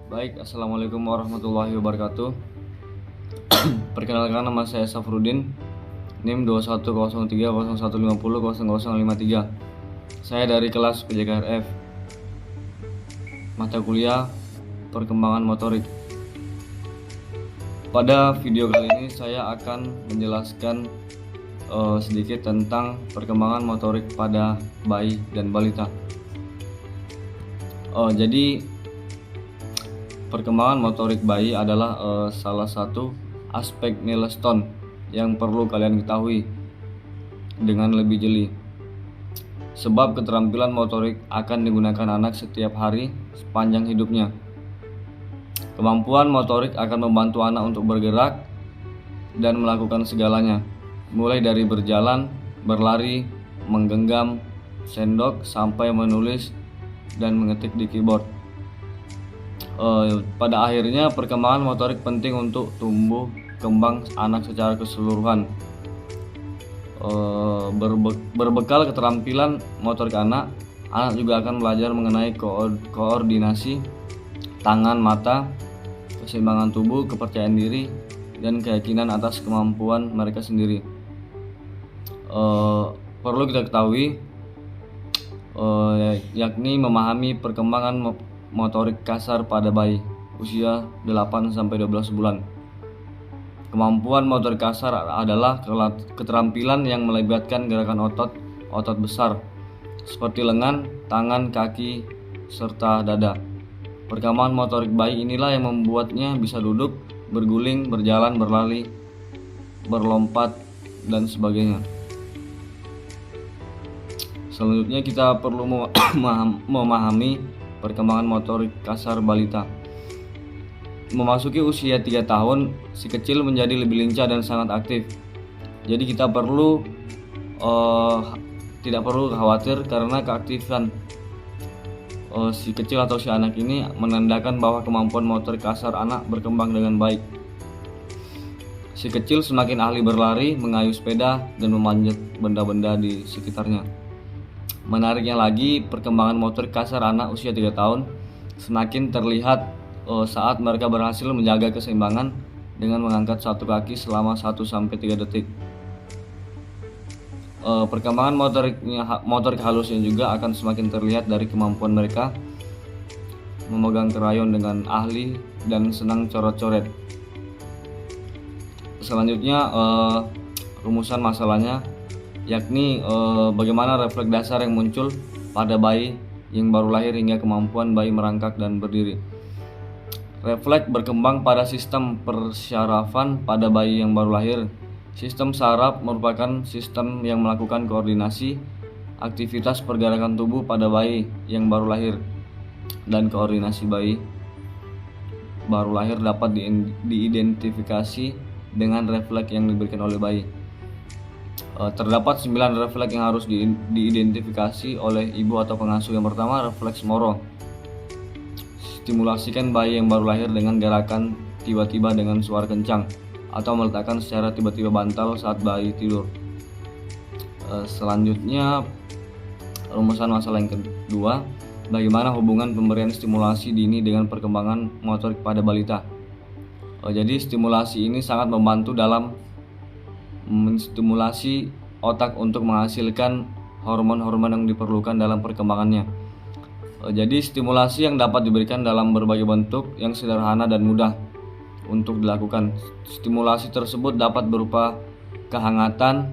Baik, Assalamualaikum warahmatullahi wabarakatuh. Perkenalkan, nama saya Safrudin, NIM 210301500053. Saya dari kelas PJKRF, mata kuliah perkembangan motorik. Pada video kali ini saya akan menjelaskan sedikit tentang perkembangan motorik pada bayi dan balita. Jadi perkembangan motorik bayi adalah salah satu aspek milestone yang perlu kalian ketahui dengan lebih jeli. Sebab keterampilan motorik akan digunakan anak setiap hari sepanjang hidupnya. Kemampuan motorik akan membantu anak untuk bergerak dan melakukan segalanya, mulai dari berjalan, berlari, menggenggam sendok, sampai menulis dan mengetik di keyboard. Pada akhirnya perkembangan motorik penting untuk tumbuh kembang anak secara keseluruhan. Berbekal keterampilan motorik anak juga akan belajar mengenai koordinasi tangan, mata, keseimbangan tubuh, kepercayaan diri, dan keyakinan atas kemampuan mereka sendiri. Perlu kita ketahui yakni memahami perkembangan motorik kasar pada bayi usia 8-12 bulan. Kemampuan motorik kasar adalah keterampilan yang melibatkan gerakan otot besar seperti lengan, tangan, kaki, serta dada. Perkembangan motorik bayi inilah yang membuatnya bisa duduk, berguling, berjalan, berlari, berlompat, dan sebagainya. Selanjutnya kita perlu memahami perkembangan motorik kasar balita. Memasuki usia 3 tahun, si kecil menjadi lebih lincah dan sangat aktif. Jadi kita tidak perlu khawatir karena keaktifan si kecil atau si anak ini menandakan bahwa kemampuan motorik kasar anak berkembang dengan baik. Si kecil semakin ahli berlari, mengayuh sepeda, dan memanjat benda-benda di sekitarnya. Menariknya lagi, perkembangan motorik kasar anak usia 3 tahun semakin terlihat saat mereka berhasil menjaga keseimbangan dengan mengangkat satu kaki selama 1-3 detik. Perkembangan motorik halusnya juga akan semakin terlihat dari kemampuan mereka memegang krayon dengan ahli dan senang coret-coret. Selanjutnya rumusan masalahnya, yakni bagaimana refleks dasar yang muncul pada bayi yang baru lahir hingga kemampuan bayi merangkak dan berdiri. Refleks berkembang pada sistem persyarafan pada bayi yang baru lahir. Sistem saraf merupakan sistem yang melakukan koordinasi aktivitas pergerakan tubuh pada bayi yang baru lahir, dan koordinasi bayi baru lahir dapat diidentifikasi dengan refleks yang diberikan oleh bayi. Terdapat 9 refleks yang harus diidentifikasi oleh ibu atau pengasuh. Yang pertama, refleks Moro. Stimulasikan bayi yang baru lahir dengan gerakan tiba-tiba dengan suara kencang atau meletakkan secara tiba-tiba bantal saat bayi tidur. Selanjutnya, rumusan masalah yang kedua, bagaimana hubungan pemberian stimulasi dini dengan perkembangan motorik pada balita. Jadi stimulasi ini sangat membantu dalam menstimulasi otak untuk menghasilkan hormon-hormon yang diperlukan dalam perkembangannya. Jadi stimulasi yang dapat diberikan dalam berbagai bentuk yang sederhana dan mudah untuk dilakukan. Stimulasi tersebut dapat berupa kehangatan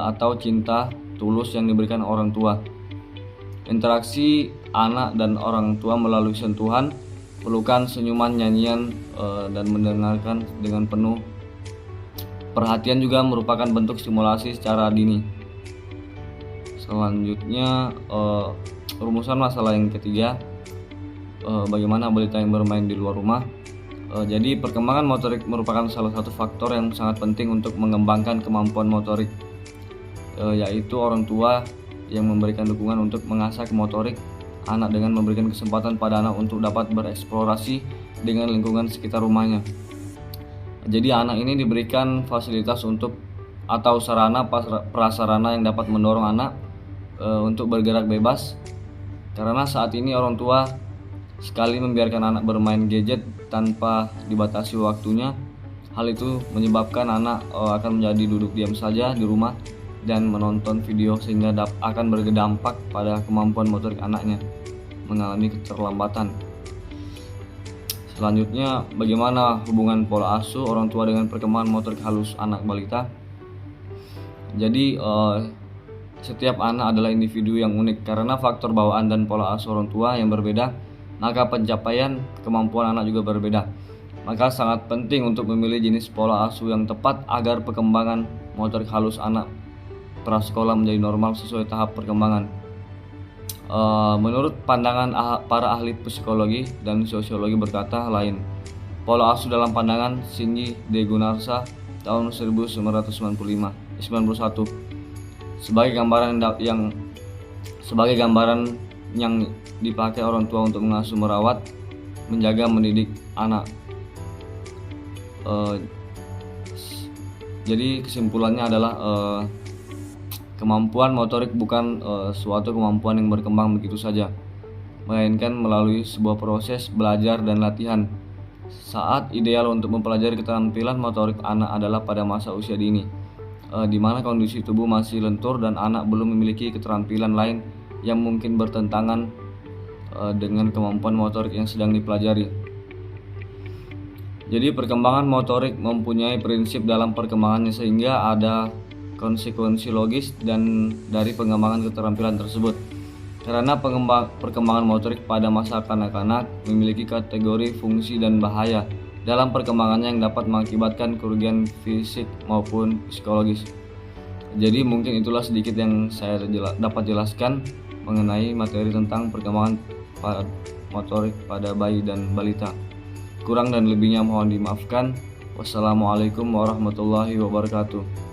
atau cinta tulus yang diberikan orang tua. Interaksi anak dan orang tua melalui sentuhan, pelukan, senyuman, nyanyian, dan mendengarkan dengan penuh perhatian juga merupakan bentuk stimulasi secara dini. Selanjutnya, rumusan masalah yang ketiga, bagaimana balita yang bermain di luar rumah. Jadi perkembangan motorik merupakan salah satu faktor yang sangat penting untuk mengembangkan kemampuan motorik, yaitu orang tua yang memberikan dukungan untuk mengasah motorik anak dengan memberikan kesempatan pada anak untuk dapat bereksplorasi dengan lingkungan sekitar rumahnya. Jadi anak ini diberikan fasilitas atau sarana prasarana yang dapat mendorong anak untuk bergerak bebas, karena saat ini orang tua Sekali membiarkan anak bermain gadget tanpa dibatasi waktunya, hal itu menyebabkan anak akan menjadi duduk diam saja di rumah dan menonton video, sehingga akan berdampak pada kemampuan motorik anaknya mengalami keterlambatan. Selanjutnya, bagaimana hubungan pola asuh orang tua dengan perkembangan motorik halus anak balita? Jadi setiap anak adalah individu yang unik. Karena faktor bawaan dan pola asuh orang tua yang berbeda, maka pencapaian kemampuan anak juga berbeda. Maka sangat penting untuk memilih jenis pola asuh yang tepat agar perkembangan motorik halus anak prasekolah menjadi normal sesuai tahap perkembangan. Menurut pandangan para ahli psikologi dan sosiologi berkata lain. Pola asuh dalam pandangan Shinji De Gunarsa tahun 1991 sebagai gambaran yang dipakai orang tua untuk mengasuh, merawat, menjaga, mendidik anak. Jadi kesimpulannya adalah kemampuan motorik bukan suatu kemampuan yang berkembang begitu saja, melainkan melalui sebuah proses belajar dan latihan. Saat ideal untuk mempelajari keterampilan motorik anak adalah pada masa usia dini, di mana kondisi tubuh masih lentur dan anak belum memiliki keterampilan lain yang mungkin bertentangan dengan kemampuan motorik yang sedang dipelajari. Jadi perkembangan motorik mempunyai prinsip dalam perkembangannya, sehingga ada konsekuensi logis dan dari pengembangan keterampilan tersebut. Karena perkembangan motorik pada masa kanak-kanak memiliki kategori fungsi dan bahaya dalam perkembangannya yang dapat mengakibatkan kerugian fisik maupun psikologis. Jadi mungkin itulah sedikit yang saya dapat jelaskan mengenai materi tentang perkembangan motorik pada bayi dan balita. Kurang dan lebihnya mohon dimaafkan. Wassalamualaikum warahmatullahi wabarakatuh.